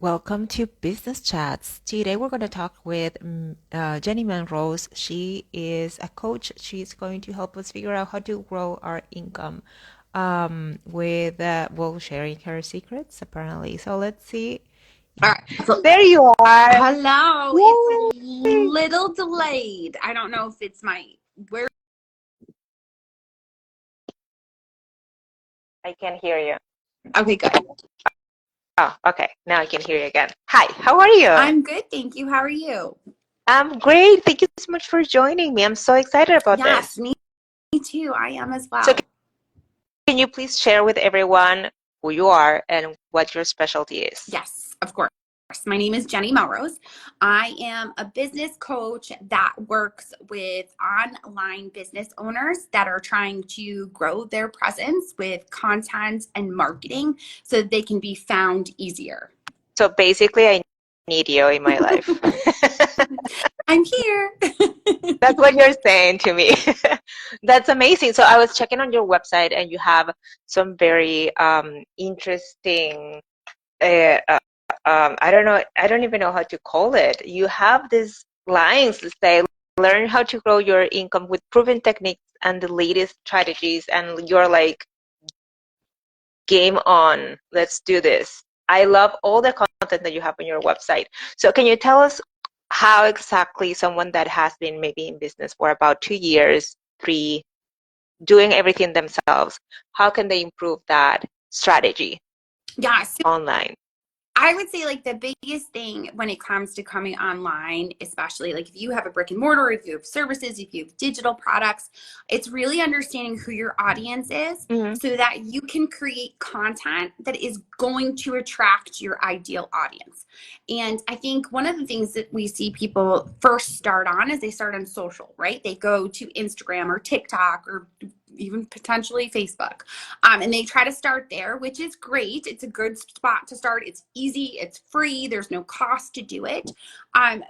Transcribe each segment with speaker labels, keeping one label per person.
Speaker 1: Welcome to Business Chats. Today we're going to talk with Jenny Melrose. She is a coach. She's going to help us figure out how to grow our income well, sharing her secrets apparently. So let's see.
Speaker 2: All right. So,
Speaker 1: There you are.
Speaker 2: hello. It's a
Speaker 1: Yay!
Speaker 2: little delayed. I don't know if it's my where.
Speaker 1: I can hear you.
Speaker 2: Okay, good.
Speaker 1: Oh, okay. Now I can hear you again. Hi, how are you?
Speaker 2: I'm good, thank you. How are you?
Speaker 1: I'm great. Thank you so much for joining me. I'm so excited about
Speaker 2: Yes,
Speaker 1: this.
Speaker 2: me too. I am as
Speaker 1: So
Speaker 2: well.
Speaker 1: can you please share with everyone who you are and what your specialty is?
Speaker 2: Yes, of course. My name is Jenny Melrose. I am a business coach that works with online business owners that are trying to grow their presence with content and marketing so that they can be found easier.
Speaker 1: So basically, I need you in my life.
Speaker 2: I'm here.
Speaker 1: That's what you're saying to me. That's amazing. So I was checking on your website, and you have some very interesting. Uh, I don't know. I don't even know how to call it. You have these lines that say, "Learn how to grow your income with proven techniques and the latest strategies," and you're like, "Game on! Let's do this." I love all the content that you have on your website. So can you tell us how exactly someone that has been maybe in business for about 2 years, three, doing everything themselves, how can they improve that strategy
Speaker 2: Yeah, so
Speaker 1: online?
Speaker 2: I would say like the biggest thing when it comes to coming online, especially like if you have a brick and mortar, if you have services, if you have digital products, it's really understanding who your audience is
Speaker 1: Hmm.
Speaker 2: so that you can create content that is going to attract your ideal audience. And I think one of the things that we see people first start on is they start on social, right? They go to Instagram or TikTok or even potentially Facebook. And they try to start there, which is great. It's a good spot to start. It's easy, it's free, there's no cost to do it.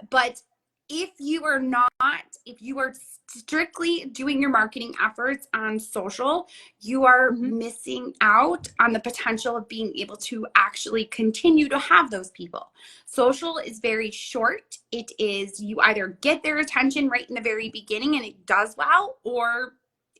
Speaker 2: But if you are strictly doing your marketing efforts on social, you are
Speaker 1: Hmm.
Speaker 2: missing out on the potential of being able to actually continue to have those people. Social is very short. It is you either get their attention right in the very beginning and it does well, or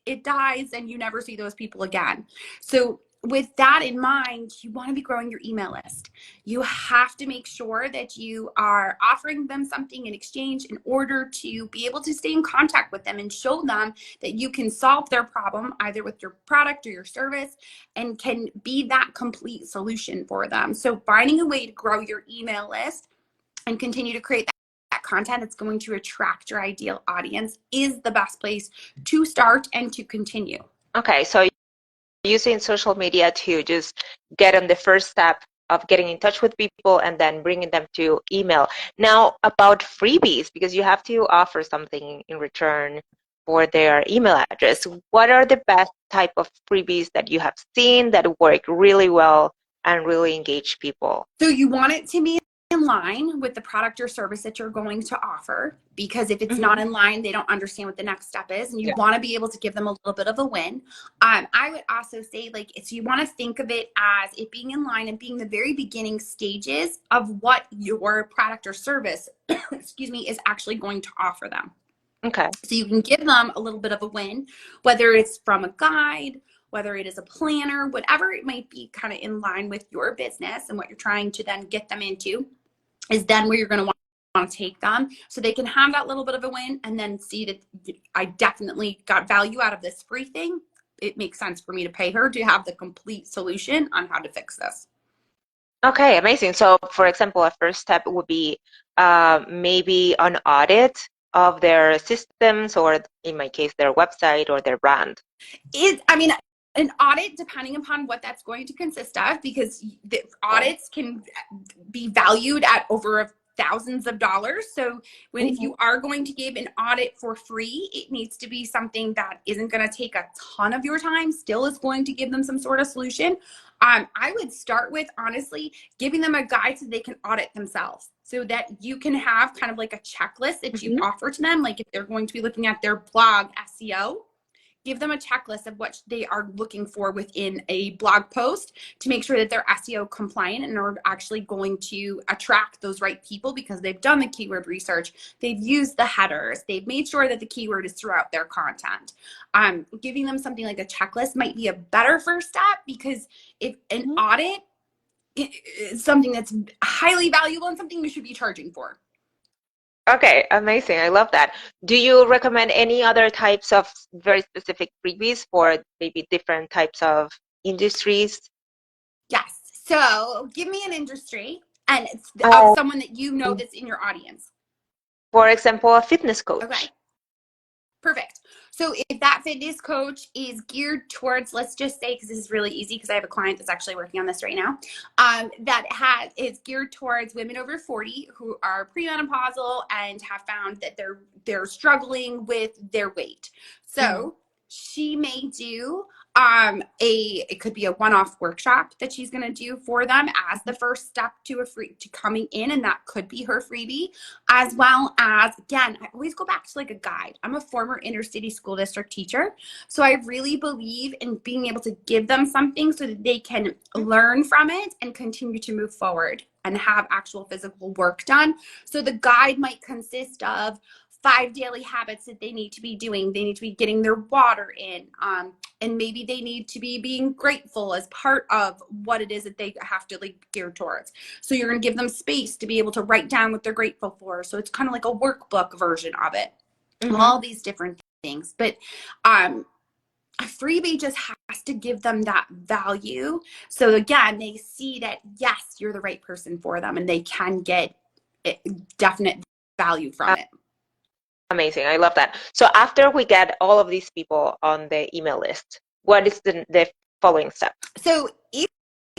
Speaker 2: it dies and you never see those people again. So with that in mind, you want to be growing your email list. You have to make sure that you are offering them something in exchange in order to be able to stay in contact with them and show them that you can solve their problem either with your product or your service and can be that complete solution for them. So finding a way to grow your email list and continue to create that content that's going to attract your ideal audience is the best place to start and to continue.
Speaker 1: Okay, so using social media to just get on the first step of getting in touch with people and then bringing them to email. Now, about freebies, because you have to offer something in return for their email address. What are the best type of freebies that you have seen that work really well and really engage people?
Speaker 2: So you want it to be in line with the product or service that you're going to offer, because if it's not
Speaker 1: Hmm.
Speaker 2: in line, they don't understand what the next step is, and you
Speaker 1: Yeah.
Speaker 2: want to be able to give them a little bit of a win. I would also say, like, so you want to think of it as it being in line and being the very beginning stages of what your product or service, excuse me, is actually going to offer them.
Speaker 1: Okay.
Speaker 2: So you can give them a little bit of a win, whether it's from a guide, whether it is a planner, whatever it might be, kind of in line with your business and what you're trying to then get them into, is then where you're going to want to take them so they can have that little bit of a win and then see that I definitely got value out of this free thing. It makes sense for me to pay her to have the complete solution on how to fix this.
Speaker 1: Okay, amazing. So, for example, a first step would be maybe an audit of their systems, or in my case, their website or their brand.
Speaker 2: I mean, an audit, depending upon what that's going to consist of, because the
Speaker 1: Okay.
Speaker 2: audits can be valued at over thousands of dollars. So if
Speaker 1: Hmm.
Speaker 2: you are going to give an audit for free, it needs to be something that isn't going to take a ton of your time, still is going to give them some sort of solution. I would start with, honestly, giving them a guide so they can audit themselves, so that you can have kind of like a checklist that you
Speaker 1: Hmm.
Speaker 2: offer to them. Like if they're going to be looking at their blog SEO, give them a checklist of what they are looking for within a blog post to make sure that they're SEO compliant and are actually going to attract those right people because they've done the keyword research, they've used the headers, they've made sure that the keyword is throughout their content. Giving them something like a checklist might be a better first step, because if an
Speaker 1: Mhm.
Speaker 2: audit is something that's highly valuable and something you should be charging for.
Speaker 1: Okay, amazing. I love that. Do you recommend any other types of very specific freebies for maybe different types of industries?
Speaker 2: Yes. So give me an industry and of
Speaker 1: Um,
Speaker 2: someone that you know that's in your audience.
Speaker 1: for example, a fitness
Speaker 2: Okay.
Speaker 1: coach.
Speaker 2: Perfect. So if that fitness coach is geared towards, let's just say, because this is really easy, because I have a client that's actually working on this right now, that is geared towards women over 40 who are premenopausal and have found that they're struggling with their weight.
Speaker 1: Mhm.
Speaker 2: So she may do it could be a one-off workshop that she's going to do for them as the first step to coming in, and that could be her freebie, as well as, again, I always go back to like a guide. I'm a former inner city school district teacher, so I really believe in being able to give them something so that they can learn from it and continue to move forward and have actual physical work done. So the guide might consist of 5 daily habits that they need to be doing. They need to be getting their water in, and maybe they need to be being grateful as part of what it is that they have to like gear towards. So you're going to give them space to be able to write down what they're grateful for. So it's kind of like a workbook version of it.
Speaker 1: Mhm.
Speaker 2: All these different things. But a freebie just has to give them that value. So again, they see that, yes, you're the right person for them and they can get definite value from it.
Speaker 1: Amazing. I love that. So after we get all of these people on the email list, what is the following step?
Speaker 2: So if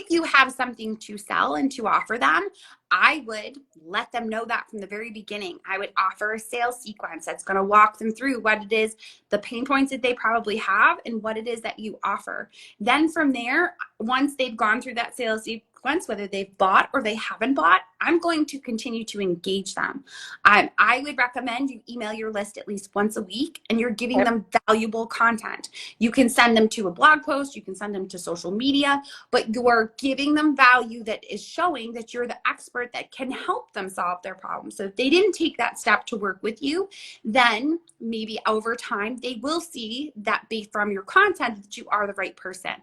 Speaker 2: you have something to sell and to offer them, I would let them know that from the very beginning. I would offer a sales sequence that's going to walk them through what it is, the pain points that they probably have, and what it is that you offer. Then from there, once they've gone through that sales sequence, whether they've bought or they haven't bought, I'm going to continue to engage them. I would recommend you email your list at least once a week, and you're giving
Speaker 1: Yep.
Speaker 2: them valuable content. You can send them to a blog post, you can send them to social media, but you're giving them value that is showing that you're the expert that can help them solve their problems. So if they didn't take that step to work with you, then maybe over time they will see that from your content that you are the right person.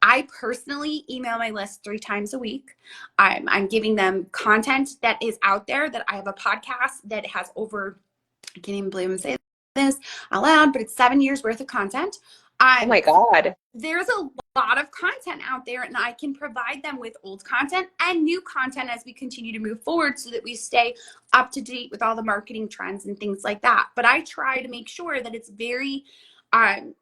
Speaker 2: I personally email my list 3 times a week. I'm giving them content that is out there. That I have a podcast that has over, I can't even believe I'm saying this out loud, but it's 7 years worth of content.
Speaker 1: Oh my God.
Speaker 2: There's a lot of content out there, and I can provide them with old content and new content as we continue to move forward so that we stay up to date with all the marketing trends and things like that. But I try to make sure that it's very kind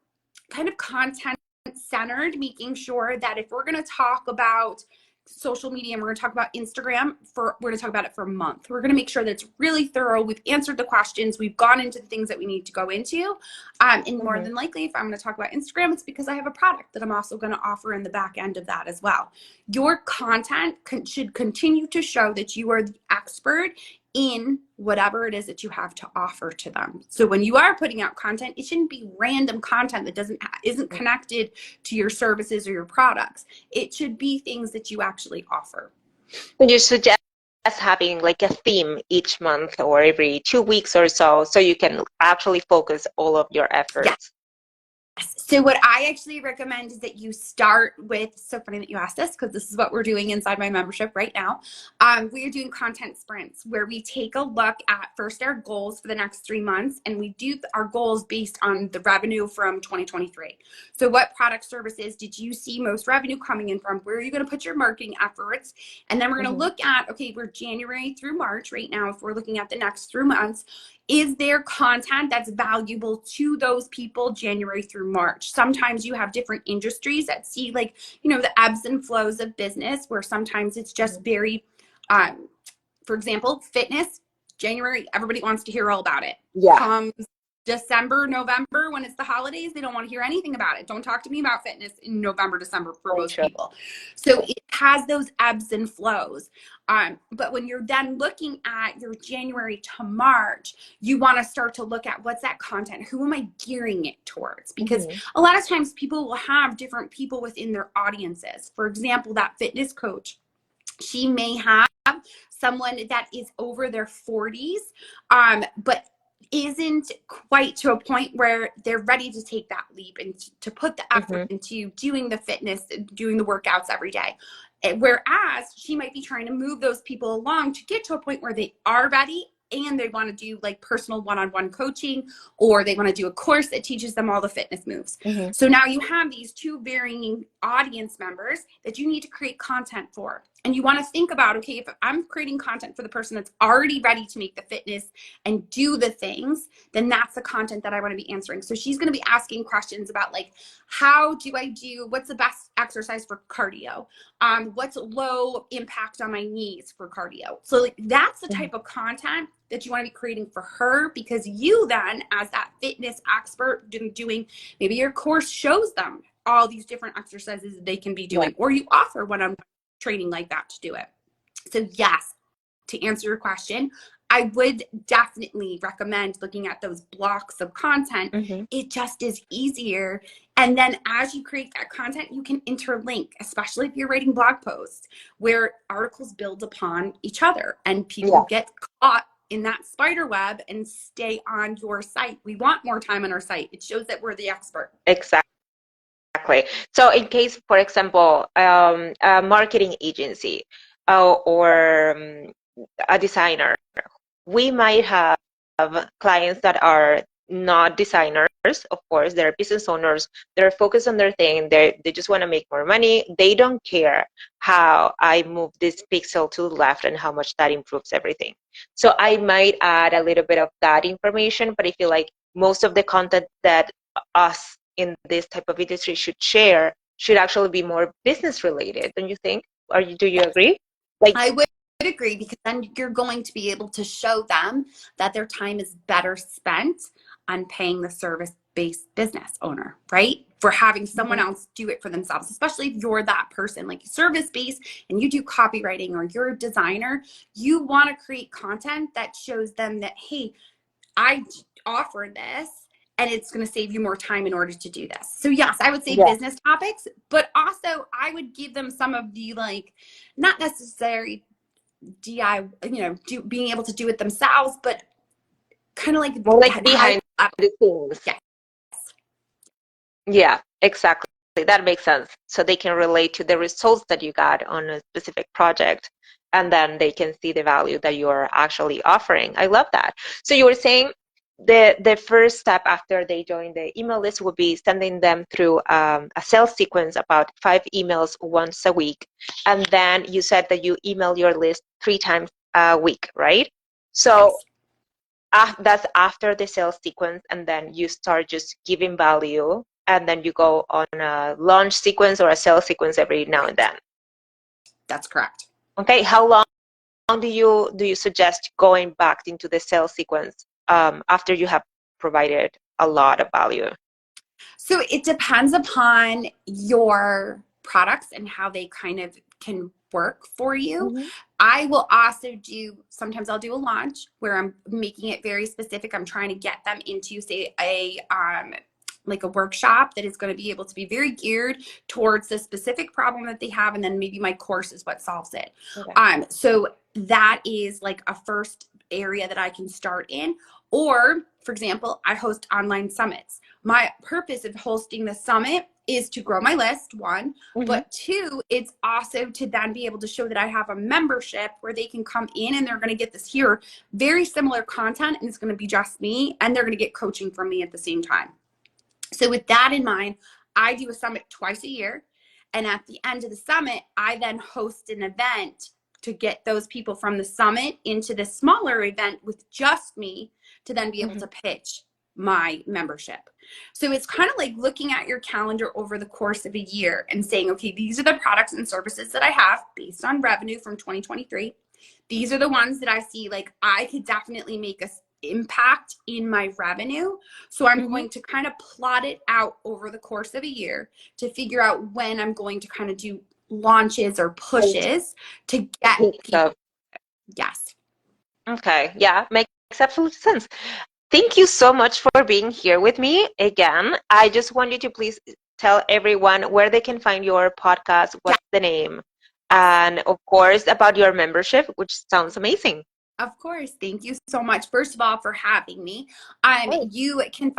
Speaker 2: of content centered, making sure that if we're going to talk about social media and we're going to talk about Instagram, we're going to talk about it for a month. We're going to make sure that it's really thorough. We've answered the questions. We've gone into the things that we need to go into. And more
Speaker 1: Mhm.
Speaker 2: than likely, if I'm going to talk about Instagram, it's because I have a product that I'm also going to offer in the back end of that as well. Your content should continue to show that you are the expert in whatever it is that you have to offer to them. So when you are putting out content, it shouldn't be random content that isn't connected to your services or your products. It should be things that you actually offer.
Speaker 1: Would you suggest having like a theme each month or every 2 weeks or so, so you can actually focus all of your
Speaker 2: Yeah.
Speaker 1: efforts?
Speaker 2: So what I actually recommend is that you start with, so funny that you asked this, because this is what we're doing inside my membership right now. We are doing content sprints where we take a look at first our goals for the next 3 months, and we do our goals based on the revenue from 2023. So what product services did you see most revenue coming in from? Where are you going to put your marketing efforts? And then we're going to
Speaker 1: Mhm.
Speaker 2: look at, okay, we're January through March right now. If we're looking at the next 3 months, is there content that's valuable to those people January through March? Sometimes you have different industries that see, like, the ebbs and flows of business, where sometimes it's just very, for example, fitness. January, everybody wants to hear all about it.
Speaker 1: Yeah.
Speaker 2: Comes December, November, when it's the holidays, they don't want to hear anything about it. Don't talk to me about fitness in November, December for
Speaker 1: Very
Speaker 2: most
Speaker 1: true.
Speaker 2: people. So it has those ebbs and flows. But when you're then looking at your January to March, you want to start to look at what's that content? Who am I gearing it towards? Because a lot of times people will have different people within their audiences. For example, that fitness coach, she may have someone that is over their 40s, but isn't quite to a point where they're ready to take that leap and to put the effort into doing the fitness, doing the workouts every day. Whereas she might be trying to move those people along to get to a point where they are ready and they want to do like personal one-on-one coaching, or they want to do a course that teaches them all the fitness moves. So now you have these two varying audience members that you need to create content for. And you want to think about, okay, if I'm creating content for the person that's already ready to make the fitness and do the things, then that's the content that I want to be answering. So she's going to be asking questions about like, what's the best exercise for cardio? What's low impact on my knees for cardio? So like, that's the type of content that you want to be creating for her, because you then, as that fitness expert doing maybe your course shows them all these different exercises they can be doing, or you offer one-on-one training like that to do it. So yes, to answer your question, I would definitely recommend looking at those blocks of content. It just is easier. And then as you create that content, you can interlink, especially if you're writing blog posts where articles build upon each other and people get caught in that spider web and stay on your site. We want more time on our site. It shows that we're the expert.
Speaker 1: Exactly. So in case, for example, a marketing agency or a designer, we might have clients that are not designers. Of course, they're business owners. They're focused on their thing. They just want to make more money. They don't care how I move this pixel to the left and how much that improves everything. So I might add a little bit of that information, but I feel like most of the content that us in this type of industry should share should actually be more business related, don't you think? Do you agree? Like,
Speaker 2: I would agree, because then you're going to be able to show them that their time is better spent on paying the service-based business owner, right? For having someone else do it for themselves, especially if you're that person, like service-based and you do copywriting or you're a designer, you want to create content that shows them that, hey, I offer this and it's going to save you more time in order to do this. So yes, I would say business topics, but also I would give them some of the like, not necessary being able to do it themselves, but kind of like
Speaker 1: more like behind the scenes. Yeah, exactly. That makes sense. So they can relate to the results that you got on a specific project, and then they can see the value that you are actually offering. I love that. So you were saying the first step after they join the email list would be sending them through a sales sequence, about 5 emails once a week. And then you said that you email your list 3 times a week, right? So that's after the sales sequence, and then you start just giving value, and then you go on a launch sequence or a sales sequence every now and then.
Speaker 2: That's correct.
Speaker 1: Okay, how long do you suggest going back into the sales sequence after you have provided a lot of value?
Speaker 2: So it depends upon your products and how they kind of can work for you. I will also sometimes I'll do a launch where I'm making it very specific. I'm trying to get them into, say, like a workshop that is going to be able to be very geared towards the specific problem that they have, and then maybe my course is what solves it. So that is like a first area that I can start in. Or, for example, I host online summits. My purpose of hosting the summit is to grow my list, one, but two, it's also to then be able to show that I have a membership where they can come in and they're going to get this here very similar content, and it's going to be just me, and they're going to get coaching from me at the same time. So with that in mind, I do a summit twice a year. And at the end of the summit, I then host an event to get those people from the summit into the smaller event with just me to then be able to pitch my membership. So it's kind of like looking at your calendar over the course of a year and saying, okay, these are the products and services that I have based on revenue from 2023. These are the ones that I see like I could definitely make impact in my revenue. So I'm
Speaker 1: Mm-hmm.
Speaker 2: going to kind of plot it out over the course of a year to figure out when I'm going to kind of do launches or pushes to get people. Yes.
Speaker 1: Okay. Yeah, makes absolute sense. Thank you so much for being here with me again. I just want you to please tell everyone where they can find your podcast, what's the name,
Speaker 2: Yes.
Speaker 1: and of course about your membership, which sounds amazing.
Speaker 2: Of course. Thank you so much, first of all, for having me.
Speaker 1: Oh.
Speaker 2: You can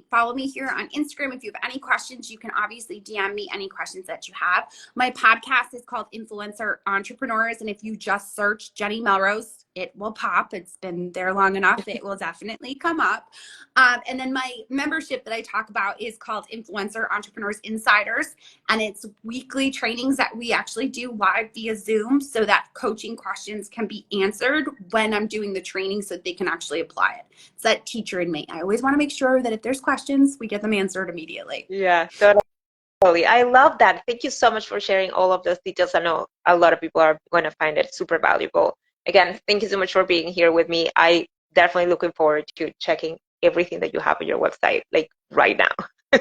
Speaker 2: follow me here on Instagram. If you have any questions, you can obviously DM me any questions that you have. My podcast is called Influencer Entrepreneurs. And if you just search Jenny Melrose, it will pop. It's been there long enough. It will definitely come up. And then my membership that I talk about is called Influencer Entrepreneurs Insiders. And it's weekly trainings that we actually do live via Zoom so that coaching questions can be answered when I'm doing the training so that they can actually apply it. It's that teacher in me. I always want to make sure that if there's questions, we get them answered immediately.
Speaker 1: Yeah, totally. I love that. Thank you so much for sharing all of those details. I know a lot of people are going to find it super valuable. Again, thank you so much for being here with me. I definitely looking forward to checking everything that you have on your website, like right now.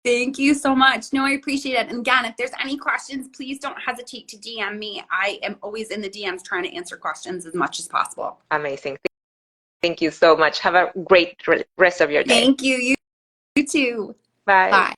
Speaker 2: Thank you so much. No, I appreciate it. And again, if there's any questions, please don't hesitate to DM me. I am always in the DMs trying to answer questions as much as possible.
Speaker 1: Amazing. Thank you so much. Have a great rest of your day.
Speaker 2: Thank you. You too.
Speaker 1: Bye.
Speaker 2: Bye.